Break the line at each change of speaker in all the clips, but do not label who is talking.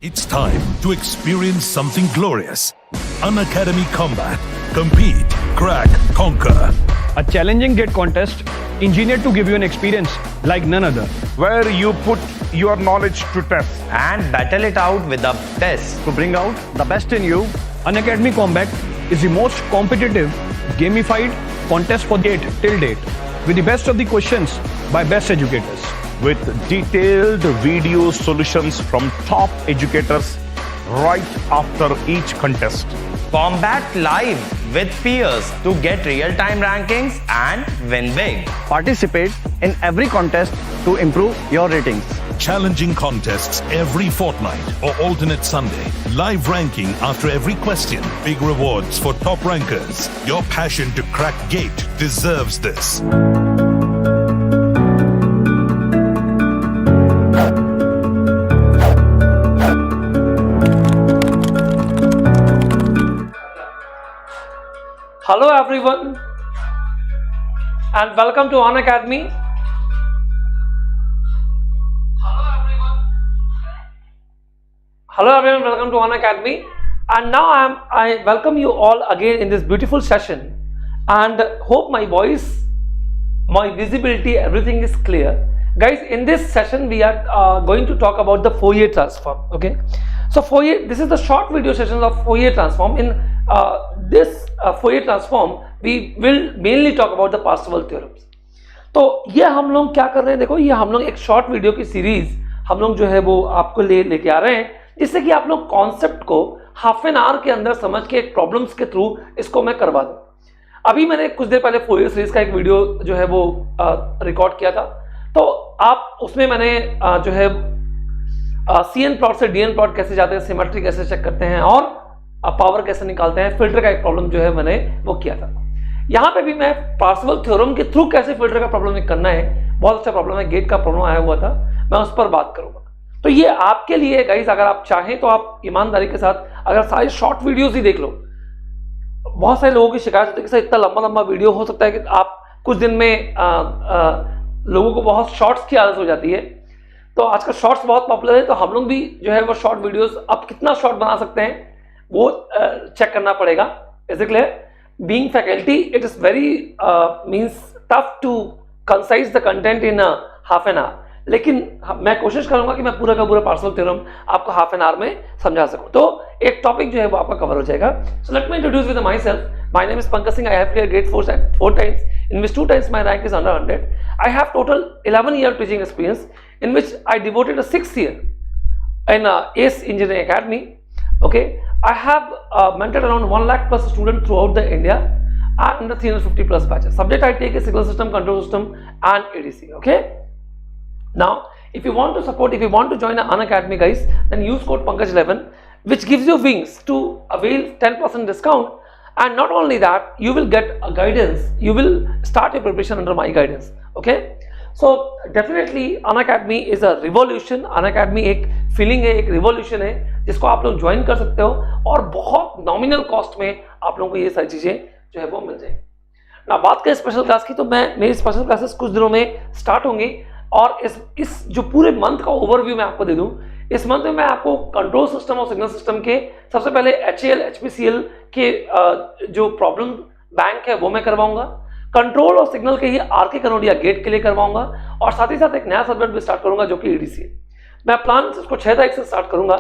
It's time to experience something glorious. Unacademy Combat. Compete, crack, conquer.
A challenging gate contest engineered to give you an experience like none other.
Where you put your knowledge to test
and battle it out with a test.
To bring out the best in you, Unacademy Combat is the most competitive, gamified contest for gate till date, with the best of the questions by best educators.
with detailed video solutions from top educators right after each contest.
Combat live with peers to get real-time rankings and win big.
Participate in every contest to improve your ratings.
Challenging contests every fortnight or alternate Sunday. Live ranking after every question. Big rewards for top rankers. Your passion to crack gate deserves this.
Hello everyone and welcome to Unacademy. Hello everyone, welcome to Unacademy. And now I welcome you all again in this beautiful session and hope my voice, my visibility, everything is clear. Guys, in this session we are going to talk about the Fourier transform. Okay, so Fourier, this is the short video sessions of Fourier transform. In this Fourier transform we will mainly talk about the Parseval theorems. तो ये हम लोग क्या कर रहे हैं, देखो ये हम लोग एक शॉर्ट वीडियो की सीरीज हम लोग जो है वो आपको लेके आ रहे हैं, जिससे कि आप लोग कॉन्सेप्ट को हाफ एन आवर के अंदर समझ के एक प्रॉब्लम्स के थ्रू इसको मैं करवा दूं. अभी मैंने कुछ देर पहले फोरियर सीरीज का एक वीडियो जो है वो रिकॉर्ड किया था, तो आप उसमें मैंने जो है CN प्लॉट से DN प्लॉट कैसे जाते हैं, सिमेट्री कैसे चेक करते हैं और पावर कैसे निकालते हैं, फिल्टर का एक प्रॉब्लम जो है मैंने वो किया था. यहाँ पे भी मैं पार्सेवल थ्योरम के थ्रू कैसे फिल्टर का प्रॉब्लम करना है, बहुत अच्छा प्रॉब्लम है, गेट का प्रॉब्लम आया हुआ था, मैं उस पर बात करूंगा. तो ये आपके लिए गाइस, अगर आप चाहें तो आप ईमानदारी के साथ अगर सारी शॉर्ट वीडियोस ही देख लो. बहुत सारे लोगों की शिकायत होती है कि सर इतना लंबा लंबा वीडियो हो सकता है कि आप कुछ दिन में लोगों को बहुत शॉर्ट्स की आदत हो जाती है. तो आजकल शॉर्ट्स बहुत पॉपुलर है, तो हम लोग भी जो है वो शॉर्ट वीडियोस अब कितना शॉर्ट बना सकते हैं वो चेक करना पड़ेगा. Is it clear? Being faculty it is very means tough to concise the content in half an hour, लेकिन मैं कोशिश करूंगा कि मैं पूरा का पूरा पार्सेवल थ्योरम आपको हाफ एन आवर में समझा सकूं. तो एक टॉपिक जो है वो आपका कवर हो जाएगा. So let me introduce with my self. My name is Pankaj Singh. I have clear grade 4 times, in which 2 times my rank is under 100. I have total 11 year teaching experience, in which I devoted a 6th year in ACE Engineering Academy. Okay, I have mentored around 1 lakh plus students throughout the India and the 350 plus batches. Subject I take is signal system, control system and ADC. Okay. Now, if you want to support, if you want to join Unacademy guys, then use code PANKAJ11, which gives you wings to avail 10% discount. And not only that, you will get a guidance. You will start your preparation under my guidance. Okay. So definitely Unacademy is a revolution. Unacademy एक feeling है, एक revolution है, जिसको आप लोग join कर सकते हो और बहुत नॉमिनल कॉस्ट में आप लोगों को ये सारी चीजें जो है वो मिल जाएगी. ना बात करें स्पेशल क्लास की, तो मेरी स्पेशल क्लासेस कुछ दिनों में स्टार्ट होंगी और इस जो पूरे मंथ का ओवरव्यू मैं आपको दे दूं. इस मंथ में मैं आपको कंट्रोल सिस्टम और सिग्नल सिस्टम के सबसे पहले HAL HPCL के जो प्रॉब्लम बैंक है वो मैं करवाऊंगा. कंट्रोल और सिग्नल के ही RK कनोडिया गेट के लिए करवाऊंगा और साथ ही साथ एक नया सब्जेक्ट भी स्टार्ट करूंगा जो कि EDC है. मैं प्लान इसको 6 तारीख से स्टार्ट करूंगा.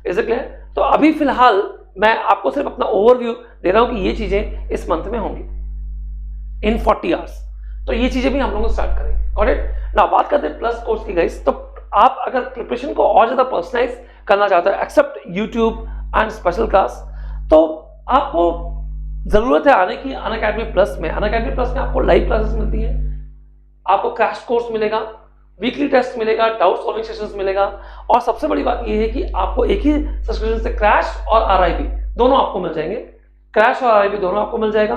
Is it clear? तो अभी फिलहाल मैं आपको सिर्फ अपना ओवरव्यू दे रहा हूं कि ये चीजें इस मंथ में होंगी इन 40 आवर्स. तो ये चीजें भी हम लोग स्टार्ट करेंगे. Got it? ना बात करते हैं प्लस कोर्स की गाइस. तो आप अगर प्रिपरेशन को और ज्यादा पर्सनलाइज करना चाहते हो except YouTube and special class, तो आपको जरूरत है आने की अनअकैडमी प्लस में. अनअकैडमी प्लस में आपको लाइव क्लासेस मिलती है, आपको क्रैश कोर्स मिलेगा, वीकली टेस्ट मिलेगा, डाउट सॉल्विंग सेशंस मिलेगा और सबसे बड़ी बात यह है कि आपको एक ही सब्सक्रिप्शन से क्रैश और RIP दोनों आपको मिल जाएंगे. क्रैश और RIP दोनों आपको मिल जाएगा.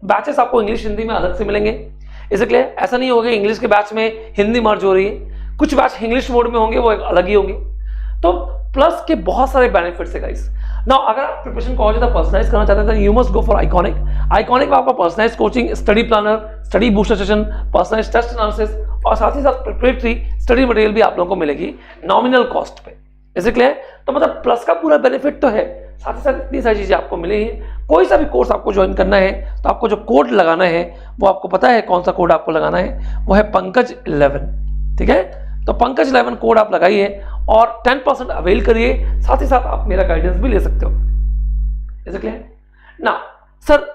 बैचेस आपको इंग्लिश हिंदी में अलग से मिलेंगे. इसलिए ऐसा नहीं होगा इंग्लिश के बैच में हिंदी मर्ज हो रही है, कुछ बैच इंग्लिश मोड में होंगे, वो अलग ही होंगे. तो प्लस के बहुत सारे बेनिफिट्स है गाइस. नाउ अगर आप प्रिपरेशन को और ज्यादा पर्सनलाइज करना चाहते हैं तो you must go for Iconic. Iconic में आपका personalize coaching, study planner, study booster session, personalize test analysis और साथ ही साथ प्रिपरेटरी स्टडी मटेरियल भी आप लोगों को मिलेगी नॉमिनल कॉस्ट पे. इसे क्लियर? तो मतलब प्लस का पूरा बेनिफिट तो है, साथ ही साथ इतनी सारी चीजें आपको मिलेंगी। कोई सा भी कोर्स आपको ज्वाइन करना है तो आपको जो कोड लगाना है वो आपको पता है कौन सा कोड आपको लगाना है, वो है पंकज 11, ठीक है? तो पंकज 11 कोड आप लगाइए और 10% अवेल करिए, साथ ही साथ आप मेरा गाइडेंस भी ले सकते हो। इसे क्लियर ना? सर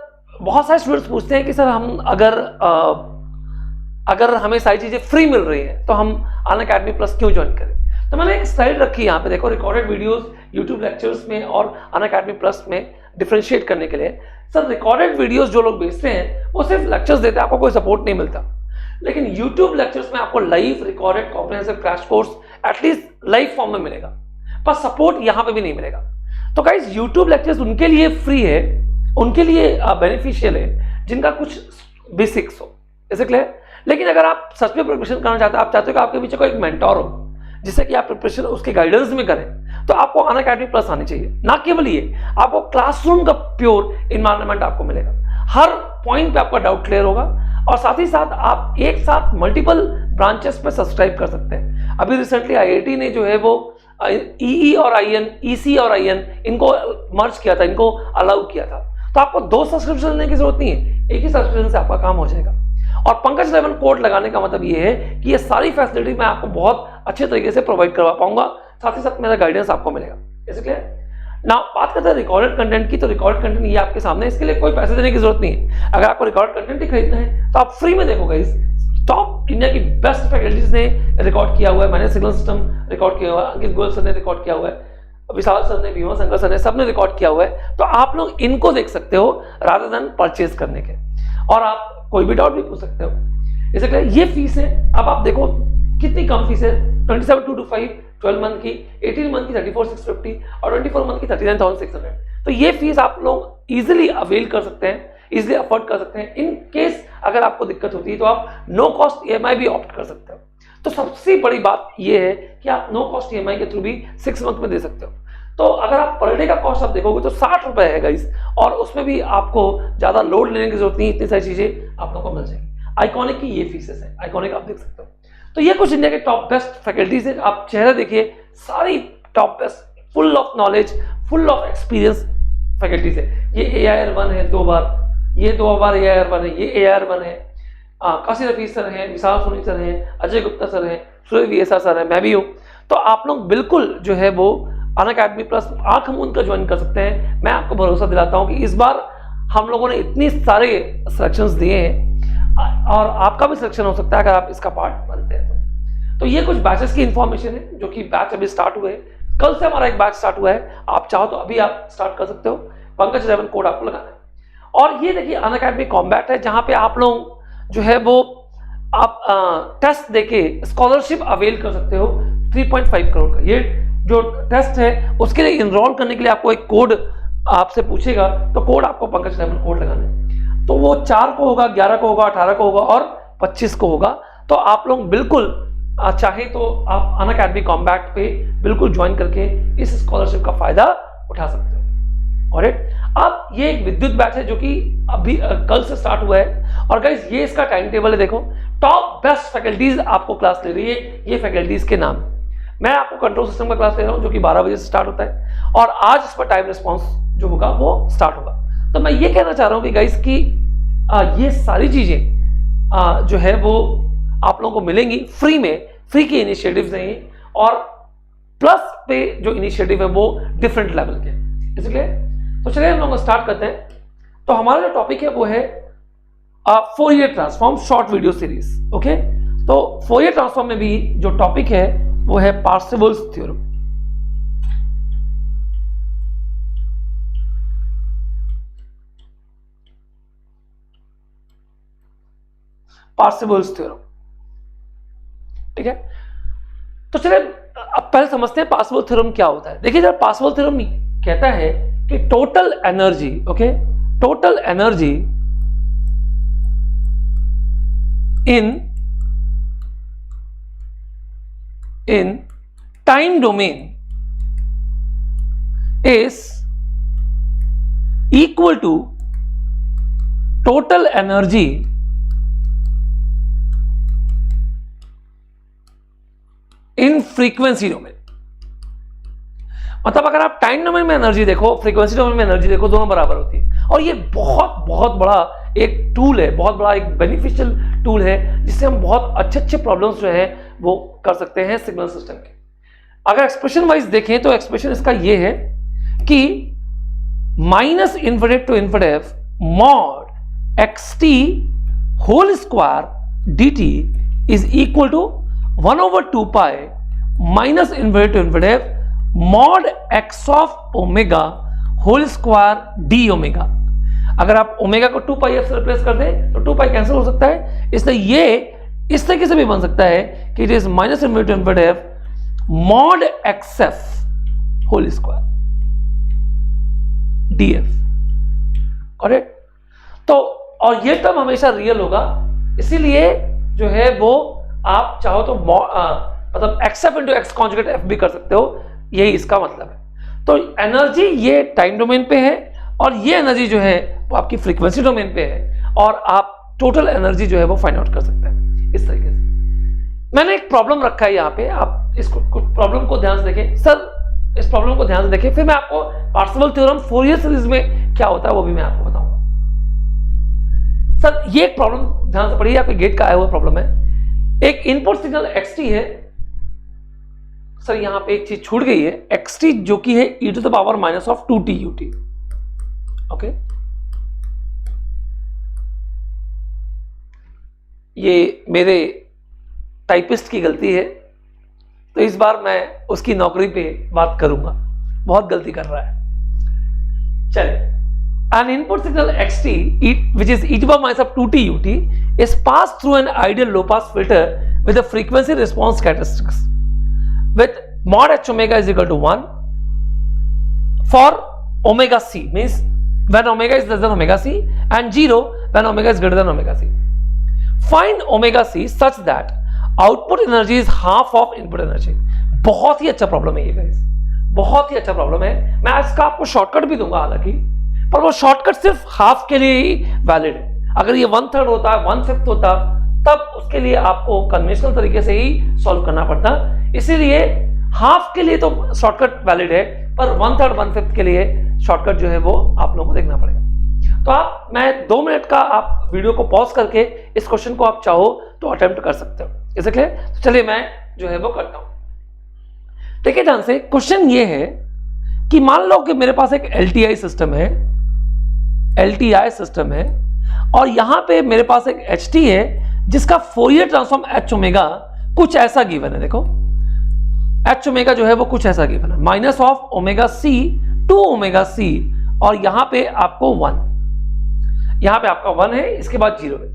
बहुत सारे स्टूडेंट्स पूछते हैं कि सर हम अगर हमें सारी चीजें फ्री मिल रही है तो हम अनअकैडमी प्लस क्यों ज्वाइन करें? तो मैंने एक स्लाइड रखी है यहाँ पे, देखो, रिकॉर्डेड वीडियोस यूट्यूब लेक्चर्स में और अनअकैडमी प्लस में डिफरेंशिएट करने के लिए। सर रिकॉर्डेड वीडियोस जो लोग बेचते हैं वो सिर्फ लेक्चर्स देते हैं, आपको कोई सपोर्ट नहीं मिलता, लेकिन यूट्यूब लेक्चर्स में आपको live recorded comprehensive crash course at least live form में मिलेगा, पर सपोर्ट यहाँ पे भी नहीं मिलेगा। तो गाइस यूट्यूब लेक्चर्स उनके लिए फ्री है, उनके लिए बेनिफिशियल है जिनका कुछ बेसिक्स हो, इसे क्लियर? लेकिन अगर आप सच में प्रिपरेशन करना चाहते हैं, आप चाहते हो कि आपके पीछे कोई एक मेंटोर हो जिससे कि आप प्रिपरेशन उसके गाइडेंस में करें, तो आपको अनअकैडमी प्लस आनी चाहिए। ना केवल ये, आपको क्लासरूम का प्योर इन्वायरमेंट आपको मिलेगा, हर पॉइंट पे आपका डाउट क्लियर होगा, और साथ ही साथ आप एक साथ मल्टीपल ब्रांचेस पे सब्सक्राइब कर सकते हैं। अभी रिसेंटली आईआईटी ने जो है वो ईई और आईएन, ईसी और आईएन, इनको मर्ज किया था, इनको अलाउ किया था। तो आपको 2 सब्सक्रिप्शन लेने की जरूरत नहीं है, एक ही सब्सक्रिप्शन से आपका काम हो जाएगा। और पंकज 11 कोड लगाने का मतलब ये है कि ये सारी फैसिलिटी मैं आपको बहुत अच्छे तरीके से प्रोवाइड करवा पाऊंगा, साथ ही साथ मेरा गाइडेंस आपको मिलेगा। इसे क्लियर ना? बात करते हैं रिकॉर्डेड कंटेंट की, तो रिकॉर्डेड कंटेंट ये आपके सामने, इसके लिए कोई पैसे देने की जरूरत नहीं है। अगर आपको रिकॉर्ड कंटेंट ही खरीदना है तो आप फ्री में देखो गाइस, टॉप इंडिया की बेस्ट फैकल्टीज ने रिकॉर्ड किया हुआ है, मैंने सिग्नल सिस्टम रिकॉर्ड किया हुआ है, अंकित गोयल सर ने रिकॉर्ड किया हुआ है, विशाल सर ने, भीमा शंकर सर ने, सबने रिकॉर्ड किया हुआ है। तो आप लोग इनको देख सकते हो रादर देन परचेज करने के, और आप कोई भी डाउट भी पूछ सकते हो। इसे क्लियर? ये फीस है, अब आप देखो कितनी कम फीस है, 27,225 12 मंथ की, 18 मंथ की 34,650 और 24 मंथ की 39,600। तो ये फीस आप लोग इजीली अवेल कर सकते हैं, इजीली अफोर्ड कर सकते हैं। इन केस अगर आपको दिक्कत होती है तो आप नो कॉस्ट ईएमआई भी ऑप्ट कर सकते हो। तो सबसे बड़ी बात ये है कि आप नो कॉस्ट ईएमआई के थ्रू भी 6 मंथ में दे सकते हो। तो अगर आप पर डे का कॉस्ट आप देखोगे तो 60 रुपए है गाइस, और उसमें भी आपको ज्यादा लोड लेने की जरूरत नहीं, इतनी सारी चीजें आप लोगों को मिल जाएंगी। आइकॉनिक की ये फीसेस है, आइकॉनिक आप देख सकते हो। तो ये कुछ इंडिया के टॉप बेस्ट फैकल्टीज है, आप चेहरा देखिए, सारी top best, full of knowledge, full of experience faculties है। ये AIR1 है 2 बार, ये 2 बार AIR1 है, ये AIR1 है, काशी रफीज सर हैं, विशाल सोनी सर हैं, अजय गुप्ता सर हैं, सूर्य VSR सर हैं, मैं भी हूँ। तो आप लोग बिल्कुल जो है वो अनअकैडमी प्लस आंख मूंद कर ज्वाइन कर सकते हैं। मैं आपको भरोसा दिलाता हूँ कि इस बार हम लोगों ने इतनी सारे सिलेक्शंस दिए हैं, और आपका भी सिलेक्शन हो सकता है अगर आप इसका पार्ट बनते हैं। तो ये कुछ बैचेस की इंफॉर्मेशन है, जो कि बैच अभी स्टार्ट हुए, कल से हमारा एक बैच स्टार्ट हुआ है, आप चाहो तो अभी आप स्टार्ट कर सकते हो। पंकज 11 कोड आपको लगाना है। और ये देखिए अनअकैडमी कॉम्बैट है, जहां पे आप लोग जो है वो आप टेस्ट देके स्कॉलरशिप अवेल कर सकते हो 3.5 करोड़ का। ये जो टेस्ट है उसके लिए इनरोल करने के लिए आपको एक कोड आपसे पूछेगा, तो कोड आपको पंकज 11 कोड लगाना है। तो वो 4 को होगा, 11 को होगा, 18 को होगा और 25 को होगा। तो आप लोग बिल्कुल चाहे तो आप अनअकैडमी कॉम्बैट पे बिल्कुल ज्वाइन करके इस स्कॉलरशिप का फायदा उठा सकते हो। ऑलराइट, अब ये एक विद्युत बैच है जो कि अभी कल से स्टार्ट हुआ है। और गाइस ये इसका टाइम टेबल है, देखो टॉप बेस्ट फैकल्टीज आपको क्लास ले रही है, ये फैकल्टीज के नाम। मैं आपको कंट्रोल सिस्टम का क्लास ले रहा हूँ जो कि 12 बजे से स्टार्ट होता है, और आज इस पर टाइम रिस्पॉन्स जो होगा वो स्टार्ट होगा। तो मैं ये कहना चाह रहा हूँ कि गाइस की ये सारी चीजें जो है वो आप लोगों को मिलेंगी फ्री में, फ्री के इनिशिएटिव्स हैं ये, और प्लस पे जो इनिशिएटिव है वो डिफरेंट लेवल के, इसलिए तो चलिए हम लोग स्टार्ट करते हैं। तो हमारा जो टॉपिक है वो है Fourier transform short video series. Okay, तो फोरियर ट्रांसफॉर्म में भी जो टॉपिक है वो है पार्सेवल्स थ्योरम। पार्सेवल्स थ्योरम, ठीक है। तो चलिए अब पहले समझते हैं पार्सेवल थ्योरम क्या होता है। देखिए जब पार्सेवल थ्योरम कहता है कि total energy, okay, total energy in time domain is equal to total energy in frequency domain। मतलब अगर आप टाइम डोमेन में एनर्जी देखो, फ्रीक्वेंसी डोमेन में एनर्जी देखो, दोनों बराबर होती है। और ये बहुत बहुत बड़ा एक टूल है, बहुत बड़ा एक बेनिफिशियल टूल है, जिससे हम बहुत अच्छे अच्छे प्रॉब्लम्स जो है वो कर सकते हैं सिग्नल सिस्टम के। अगर एक्सप्रेशन वाइज देखें तो एक्सप्रेशन इसका ये है कि minus infinite to infinite mod x t whole square dt is equal to 1/2 pi minus infinite to infinite mod x of omega whole square d omega. अगर आप ओमेगा को 2πf से रिप्लेस कर दें तो 2π कैंसिल हो सकता है, इसलिए ये इस तरीके से भी बन सकता है कि it is minus infinite to infinite mod xf whole square df। Correct? तो और ये टर्म हमेशा रियल होगा, इसीलिए जो है वो आप चाहो तो मतलब xf into x conjugate f भी कर सकते हो, यही इसका मतलब है। तो एनर्जी ये टाइम डोमेन पे है और ये एनर्जी जो है वो आपकी फ्रीक्वेंसी डोमेन पे है, और आप टोटल एनर्जी जो है वो फाइंड आउट कर सकते हैं इस तरीके से। मैंने एक प्रॉब्लम रखा है यहाँ पे, आप इसको प्रॉब्लम को ध्यान से देखें। सर इस प्रॉब्लम को ध्यान से देखें, फिर मैं आपको पार्सेवल थ्योरम फोरियर सीरीज में क्या होता है वो भी मैं आपको बताऊंगा। सर ये एक प्रॉब्लम ध्यान से पढ़िए, आपके गेट का आया हुआ प्रॉब्लम है। एक इनपुट सिग्नल xt है। सर यहां पे एक चीज छूट गई है, xt जो कि है e to the power minus of 2t ut। Okay, ये मेरे टाइपिस्ट की गलती है, तो इस बार मैं उसकी नौकरी पे बात करूंगा, बहुत गलती कर रहा है। चलिए, an input signal xt which is e to the power minus of 2t ut is passed through an ideal low pass filter with a frequency response characteristics with mod h omega is equal to 1 for omega c, means when omega is less than omega c, and 0 when omega is greater than omega c. Find omega c such that output energy is half of input energy. बहुत ही अच्छा problem है ये guys, बहुत ही अच्छा problem है। मैं इसका आपको शॉर्टकट भी दूंगा हालांकि, पर वो शॉर्टकट सिर्फ हाफ के लिए ही वैलिड है। अगर ये 1/3 होता, 1/5 होता, तब उसके लिए आपको कन्वेंशनल तरीके से ही सॉल्व करना पड़ता। इसीलिए हाफ के लिए तो शॉर्टकट वैलिड है, पर 1/3 1/5 के लिए शॉर्टकट जो है वो आप लोगों को देखना पड़ेगा। तो आप, मैं 2 मिनट का आप वीडियो को पॉज करके इस क्वेश्चन को आप चाहो तो अटेम्प्ट कर सकते हो। इसे क्लियर? तो चलिए मैं जो है वो करता हूं। देखिए ध्यान से, क्वेश्चन ये है कि मान लो कि मेरे पास एक LTI सिस्टम है, LTI सिस्टम है, और यहां पे मेरे पास एक HT है जिसका फोरियर ट्रांसफॉर्म h ओमेगा कुछ ऐसा गिवन है। देखो h ओमेगा जो है वो कुछ ऐसा गिवन है, minus of omega c to omega c, और यहां पे आपको 1, यहां पे आपका 1 है, इसके बाद 0 है,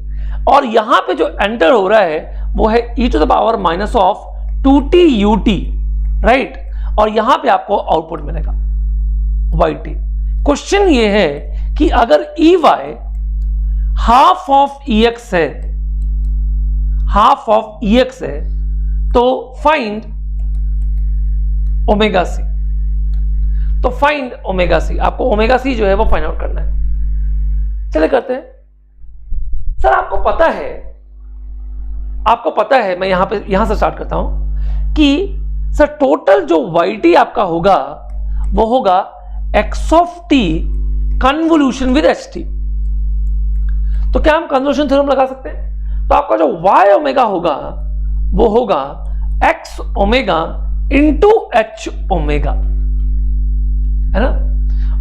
और यहां पे जो एंटर हो रहा है वो है e to the power minus of 2t ut, right, और यहां पे आपको आउटपुट मिलेगा yt। क्वेश्चन ये है कि अगर ey हाफ ऑफ ex है, हाफ ऑफ ex है, तो फाइंड ओमेगा c। तो फाइंड ओमेगा c, आपको ओमेगा c जो है वो फाइंड आउट करना है। चले करते हैं। सर आपको पता है, मैं यहां से स्टार्ट करता हूं कि सर टोटल जो yt आपका होगा वो होगा x of t convolution with ht। तो क्या हम कन्वोल्यूशन थ्योरम लगा सकते हैं? तो आपका जो y ओमेगा होगा वो होगा x omega into h omega, है ना।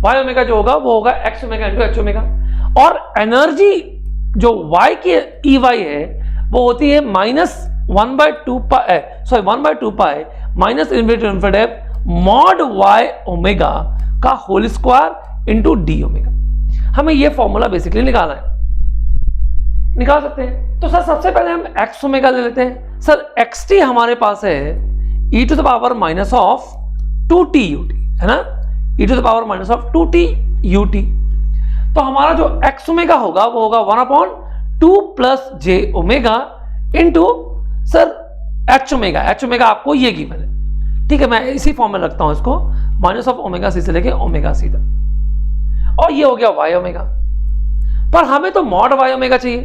y ओमेगा जो होगा वो होगा x omega into h omega, और एनर्जी जो y की ey है वो होती है -1/2 pi, sorry 1/2 pi minus infinite mod y omega का whole square into d omega. हमें ये फॉर्मूला बेसिकली निकालना है, निकाल सकते हैं। तो सर सबसे पहले हम x ओमेगा ले लेते हैं। सर xt हमारे पास है e to the power minus of 2t ut, है ना, e to the power minus of 2t ut। तो हमारा जो x ओमेगा होगा वो होगा 1/2 plus j omega into sir h omega. h omega आपको ये गिवन है, ठीक है, मैं इसी फॉर्म में रखता हूं इसको, माइनस ऑफ ओमेगा c से लेके ओमेगा c तक, और ये हो गया y ओमेगा। पर हमें तो मॉड y ओमेगा चाहिए,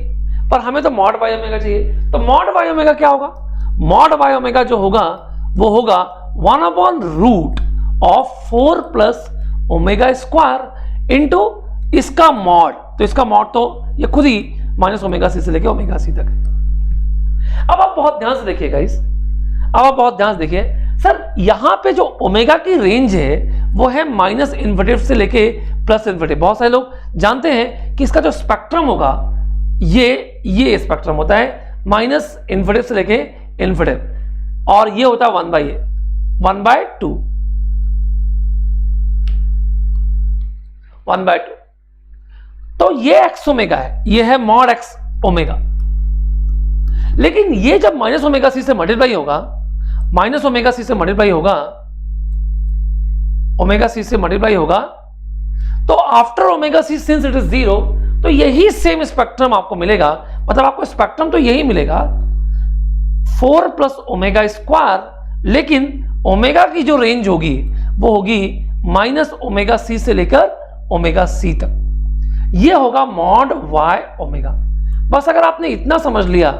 तो मॉड y ओमेगा क्या होगा? मॉड y ओमेगा जो होगा वो होगा root of 4 plus omega square into इसका मॉड, तो इसका मॉड तो ये खुद ही माइनस ओमेगा सी से लेके ओमेगा सी तक है। अब आप बहुत ध्यान से देखिए गाइस, अब आप बहुत ध्यान से देखिए सर, यहां पे जो ओमेगा की रेंज है वो है माइनस इन्फिनिटी से लेके प्लस इन्फिनिटी। बहुत सारे लोग जानते हैं कि इसका जो स्पेक्ट्रम होगा ये स्पेक्ट्रम होता है माइनस इन्फिनिटी से लेके इन्फिनिटी, और ये होता है 1/2 1/2। तो ये एक्स ओमेगा है, ये है मॉड एक्स ओमेगा। लेकिन ये जब माइनस ओमेगा सी से मल्टीप्लाई होगा, माइनस ओमेगा सी से मल्टीप्लाई होगा, ओमेगा सी से मल्टीप्लाई होगा, तो after omega c since it is 0, तो यही सेम स्पेक्ट्रम आपको मिलेगा। मतलब आपको स्पेक्ट्रम तो यही मिलेगा 4 प्लस ओमेगा स्क्वायर, लेकिन ओमेगा की जो रेंज होगी वो होगी माइनस ओमेगा सी से लेकर ओमेगा सी तक। ये होगा मॉड वाई ओमेगा। बस अगर आपने इतना समझ लिया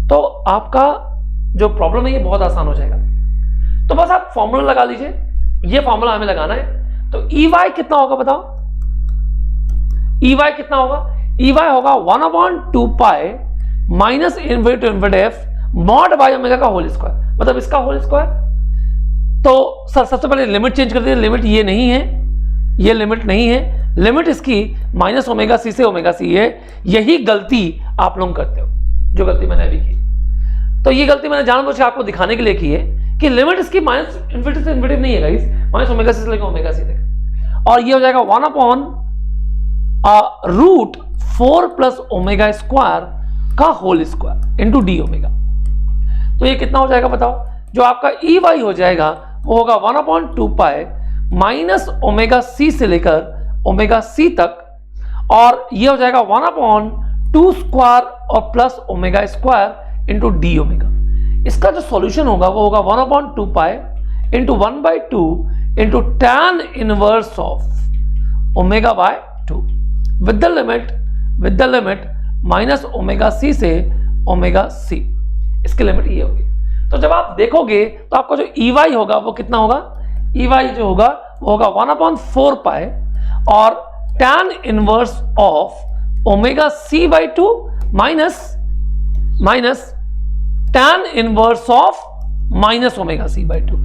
तो आपका जो प्रॉब्लम है ये बहुत आसान हो जाएगा। तो बस आप फॉर्मूला लगा लीजिए, ये फॉर्मूला हमें लगाना है। तो ई वाई कितना होगा बताओ, ई वाई कितना होगा? ई वाई होगा 1/2 pi minus infinity to infinity f mod y omega का होल स्क्वायर, मतलब इसका होल स्क्वायर। तो सर सबसे पहले लिमिट चेंज कर दीजिए, लिमिट ये नहीं है, ये लिमिट नहीं है, लिमिट इसकी माइनस ओमेगा सी से ओमेगा सी है। यही गलती आप लोग करते हो, जो गलती मैंने अभी की। तो ये गलती मैंने जानबूझ के आपको दिखाने के लिए की है कि लिमिट इसकी माइनस इन्फिनिटी से इन्फिनिटी नहीं है गाइस, माइनस ओमेगा सी से लेकर ओमेगा सी तक। और ये हो जाएगा 1/√4 प्लस ओमेगा स्क्वायर का whole square into d omega. तो ये कितना हो जाएगा बताओ? जो आपका ई वाई हो जाएगा वो होगा 1/2 पाई माइनस ओमेगा सी से लेकर ओमेगा सी तक, और ये हो जाएगा 1/2 स्क्वायर और plus omega square into d omega. इसका जो सॉल्यूशन होगा वो होगा 1/2 pi into 1/2 into tan inverse of omega by 2 with the limit minus omega c से ओमेगा सी। इसकी लिमिट ये होगी। तो जब आप देखोगे तो आपका जो ई वाई होगा वो कितना होगा? ई वाई जो होगा वो होगा 1/4 पाई और tan inverse of omega c by 2 minus tan inverse of minus omega c by 2।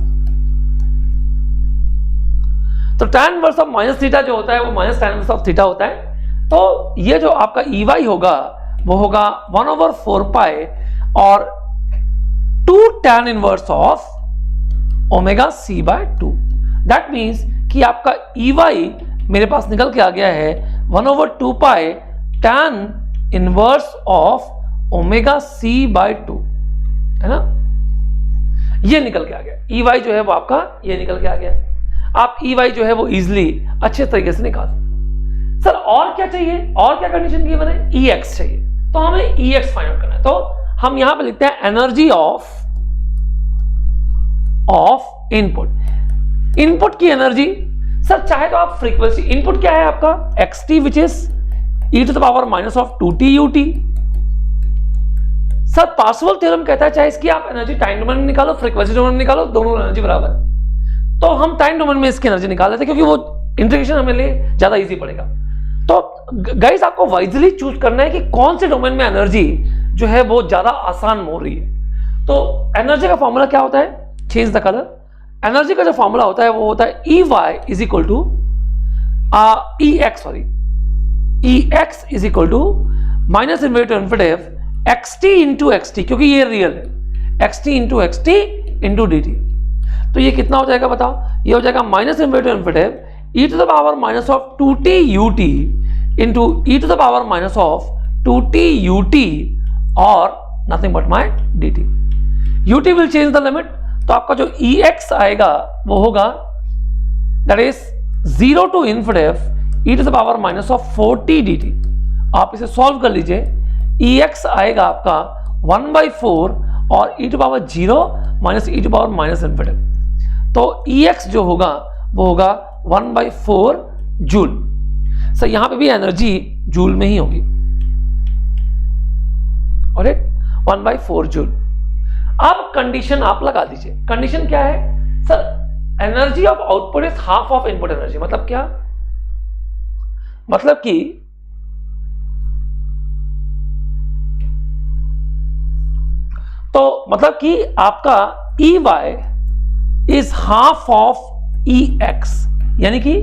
तो tan inverse of minus theta जो होता है वो minus tan inverse of theta होता है। तो ये जो आपका ई वाई होगा वो होगा 1/4 पाई और 2 tan inverse of omega c by 2। That means कि आपका ई वाई मेरे पास निकल के आ गया है 1/2 pi tan inverse of omega c by 2, है ना? ये निकल के आ गया ई वाई जो है वो आपका ये निकल के आ गया। आप ई वाई जो है वो इजिली अच्छे तरीके से निकाल सकते। सर और क्या चाहिए, और क्या कंडीशन की मैंने? ई एक्स चाहिए। तो हमें ई एक्स फाइंड आउट करना है। तो हम यहां पे लिखते हैं एनर्जी ऑफ इनपुट की एनर्जी। सर चाहे तो आप फ्रीक्वेंसी, इनपुट क्या है आपका xt which is e⁻⁻2t ut। Sir Parseval theorem कहता है चाहे इसकी आप एनर्जी टाइम डोमेन में निकालो, फ्रीक्वेंसी डोमेन में निकालो, दोनों एनर्जी बराबर है। तो हम टाइम डोमेन में इसकी एनर्जी निकाल लेते हैं क्योंकि वो इंटीग्रेशन हमें लिए ज्यादा इजी पड़ेगा। तो गाइस आपको वाइजली चूज करना है कि कौन से डोमेन में एनर्जी जो है वो ज्यादा आसान हो रही है। तो एनर्जी का फॉर्मूला क्या होता है? Change the colour. एनर्जी का जो फॉर्मूला होता है वो होता है e y is equal to e x is equal to minus infinity to infinity x t into x t, क्योंकि ये रियल है, x t into x t into d t. तो ये कितना हो जाएगा बताओ? ये हो जाएगा minus infinity to infinity e to the power minus of 2t ut into e to the power minus of 2t ut और nothing but my dt। ut will change the limit. तो आपका जो ex आएगा वो होगा that is 0 to infinity e to the power minus of 4t dt। आप इसे solve कर लीजिए। ex आएगा आपका 1/4 और e to power 0 minus e to power minus infinity. तो ex जो होगा वो होगा 1/4 जूल। सर यहां पे भी एनर्जी जूल में ही होगी, और 1/4 जूल। अब कंडीशन आप लगा दीजिए। कंडीशन क्या है? Sir energy of output is half of input energy. मतलब क्या? मतलब कि आपका EY is half of EX, यानी कि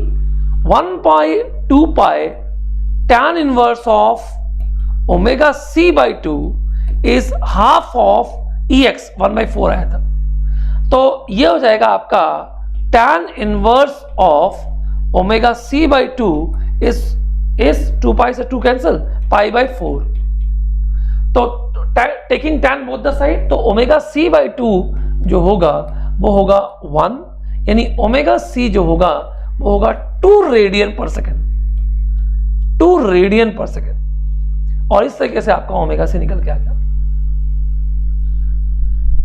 1/2 pi tan inverse of omega C by 2 is half of EX, 1/4 आया था। तो ये हो जाएगा आपका tan inverse of omega C by 2 is 2 पाई से 2 कैंसिल, π/4। तो taking tan both the side, तो ओमेगा C by 2 जो होगा वो होगा 1, यानी ओमेगा C जो होगा वो होगा 2 रेडियन पर सेकेंड, 2 रेडियन पर सेकेंड। और इस तरीके से आपका ओमेगा C निकल के आ गया।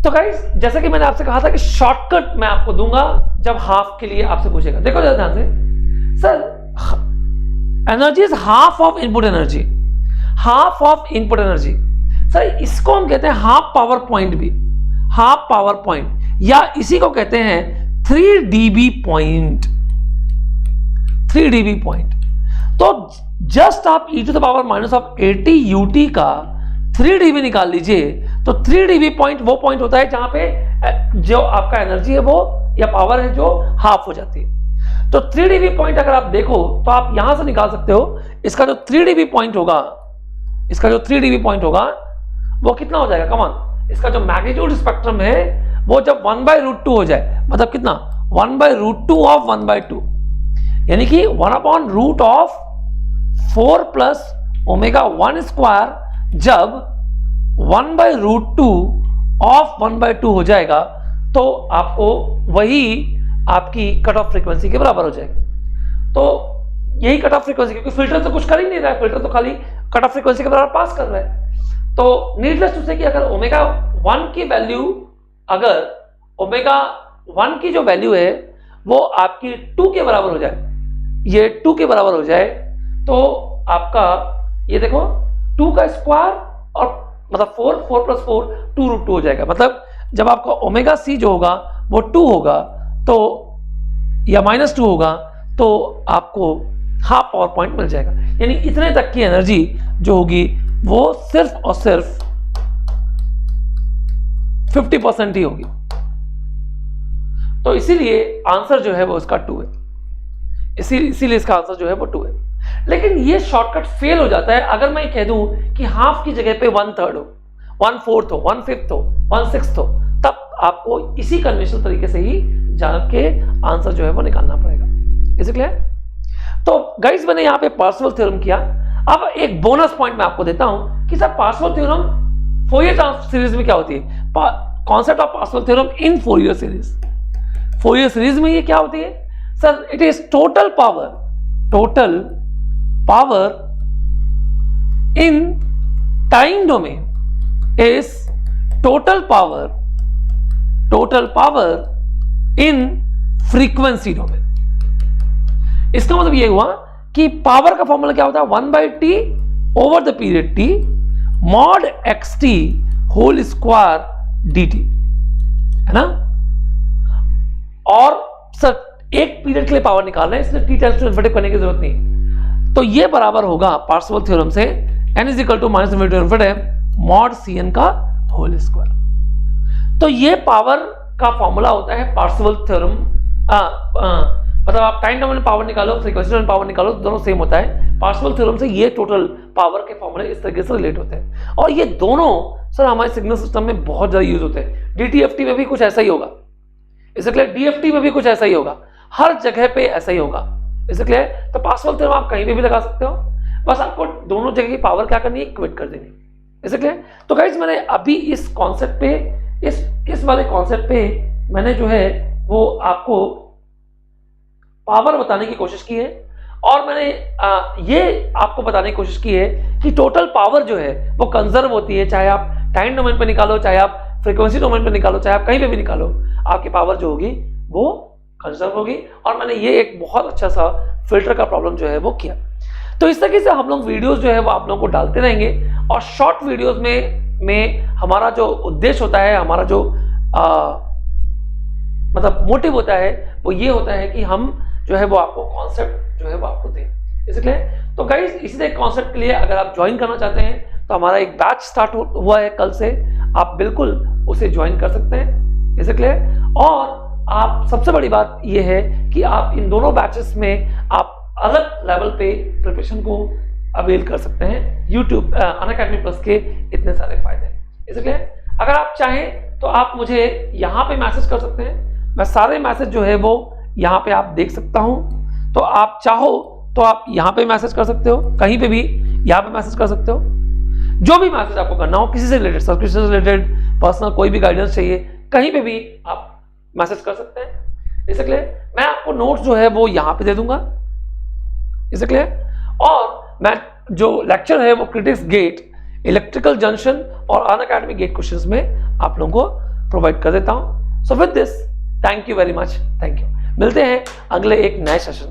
तो गाइस, जैसा कि मैंने आपसे कहा था कि शॉर्टकट मैं आपको दूंगा जब हाफ के लिए आपसे पूछेगा। देखो जरा ध्यान से, sir energy is half of input energy, half of input energy. Sir इसको हम कहते हैं हाफ पावर पॉइंट भी, हाफ पावर पॉइंट, या इसी को कहते हैं 3 dB पॉइंट, 3 dB पॉइंट। तो जस्ट आप e⁻⁻80 UT का 3 dB निकाल लीजिए, तो 3 dB पॉइंट वो पॉइंट होता है जहां पे जो आपका एनर्जी है वो या पावर है जो हाफ हो जाती है। तो 3 dB पॉइंट अगर आप देखो तो आप यहां से निकाल सकते हो, इसका जो 3 dB पॉइंट होगा, इसका जो 3 dB पॉइंट होगा वो कितना हो जाएगा? कमान, इसका जो मैग्नीट्यूड स्पेक्ट्रम है वो जब 1/√2 हो जाए, मतलब कितना? 1/√2 ऑफ 1/2, यानी कि 1/√ ऑफ 4 प्लस ओमेगा 1 स्क्वायर जब 1/√2 ऑफ 1/2 हो जाएगा तो आपको वही आपकी कट ऑफ फ्रीक्वेंसी के बराबर हो जाएगा। तो यही कट ऑफ फ्रीक्वेंसी, क्योंकि फिल्टर तो कुछ कर ही नहीं रहा है, फिल्टर तो खाली कट ऑफ फ्रीक्वेंसी के बराबर पास कर रहा है। तो नीडलेस टू से कि अगर ओमेगा 1 की वैल्यू, अगर ओमेगा 1 की जो वैल्यू है वो आपकी 2 के बराबर हो जाए, ये 2 के बराबर हो जाए, तो आपका ये देखो 2 का स्क्वायर और मतलब 4 प्लस 4 2√2 हो जाएगा। मतलब जब आपका ओमेगा C जो होगा वो 2 होगा तो या -2 होगा तो आपको हाफ पावर पॉइंट मिल जाएगा। यानी इतने तक की एनर्जी जो होगी वो सिर्फ और सिर्फ 50% ही होगी। तो इसीलिए आंसर जो है वो इसका 2 है, इसीलिए इसका आंसर जो है वो 2 है। लेकिन ये शॉर्टकट फेल हो जाता है अगर मैं कह दूं कि हाफ की जगह पे 1/3 हो, 1/4 हो, 1/5 हो, 1/6 हो, तब आपको इसी कन्वेंशनल तरीके से ही जाके आंसर जो है वो निकालना पड़ेगा। Is it clear? तो गाइस, मैंने यहाँ पे पार्सेवल थ्योरम किया। अब एक बोनस पॉइंट मैं आपको देता हूं कि sir Parseval theorem Fourier series में क्या होती है? Concept of Parseval theorem in Fourier series. Fourier series में ये क्या होती है? Sir it is total power in time domain is total power in frequency domain. इसका मतलब ये हुआ कि पावर का फॉर्मूला क्या होता है? 1/t over the period t mod xt whole square dt, है ना? और सर एक पीरियड के लिए पावर निकालना है, इसलिए t टेंड्स टू इन्फिनिटी करने की जरूरत नहीं। तो ये बराबर होगा पार्सेवल थ्योरम से n is equal to -∞ mod cn का होल स्क्वायर। तो ये पावर का फॉर्मूला होता है पार्सेवल थ्योरम। मतलब आप टाइम डोमेन में पावर निकालो, फ्रीक्वेंसी डोमेन में पावर निकालो, दोनों सेम होता है। पार्सेवल थ्योरम से ये टोटल पावर के फॉर्मूले इस तरीके से रिलेट होते हैं। और ये दोनों सर हमारे सिग्नल सिस्टम में बहुत ज्यादा यूज होते हैं। DTFT में भी कुछ ऐसा ही होगा, इसलिए DFT में भी कुछ ऐसा ही होगा, हर जगह पे ऐसा ही होगा। इसलिए तो पार्सेवल थ्योरम आप कहीं पे भी लगा सकते हो, बस आपको दोनों जगह की पावर क्या करनी है? इक्वेट कर देनी। इसलिए तो गाइस, मैंने अभी इस कॉन्सेप्ट पे, इस वाले कॉन्सेप्ट पे मैंने जो है वो आपको पावर बताने की कोशिश की है, और मैंने ये आपको बताने की कोशिश की है कि टोटल पावर जो है वो कंजर्व होती है, चाहे आप टाइम डोमेन पे निकालो, चाहे आप फ्रीक्वेंसी डोमेन पे निकालो, चाहे आप कहीं पे भी निकालो, आपकी पावर जो होगी वो कंजर्व होगी। और मैंने ये एक बहुत अच्छा सा फिल्टर का प्रॉब्लम जो है वो किया। तो इस तरीके से हम लोग वीडियोस जो है वो आप लोगों को डालते रहेंगे, और शॉर्ट वीडियोस में हमारा जो उद्देश्य होता है, हमारा जो मतलब मोटिव होता है वो ये होता है कि हम जो है वो आपको कॉन्सेप्ट जो है वो आपको दें। इसलिए तो गाइज इसी कॉन्सेप्ट के लिए अगर आप ज्वाइन करना चाहते हैं तो हमारा एक बैच स्टार्ट हुआ है कल से, आप बिल्कुल उसे ज्वाइन कर सकते हैं। इसलिए और आप सबसे बड़ी बात यह है कि आप इन दोनों बैचेस में आप अलग लेवल पे प्रिपरेशन को अवेल कर सकते हैं। यूट्यूब अनअकैडमी प्लस के इतने सारे फायदे हैं। इसलिए अगर आप चाहें तो आप मुझे यहाँ पे मैसेज कर सकते हैं, मैं सारे मैसेज जो है वो यहाँ पे आप देख सकता हूँ। तो आप चाहो तो आप यहाँ पे मैसेज कर सकते हो, कहीं पे भी यहाँ पे मैसेज कर सकते हो। जो भी मैसेज आपको करना हो किसी से रिलेटेड, सब्सक्रिप्शन से रिलेटेड, पर्सनल कोई भी गाइडेंस चाहिए, कहीं पे भी आप मैसेज कर सकते हैं। इसलिए मैं आपको नोट्स जो है वो यहाँ पे दे दूंगा। इसलिए और मैं जो लेक्चर है वो क्रिटिक्स गेट, इलेक्ट्रिकल जंक्शन और अनअकैडमी गेट क्वेश्चंस में आप लोगों को प्रोवाइड कर देता हूं। So with this thank you very much, thank you. मिलते हैं अगले एक नए सेशन।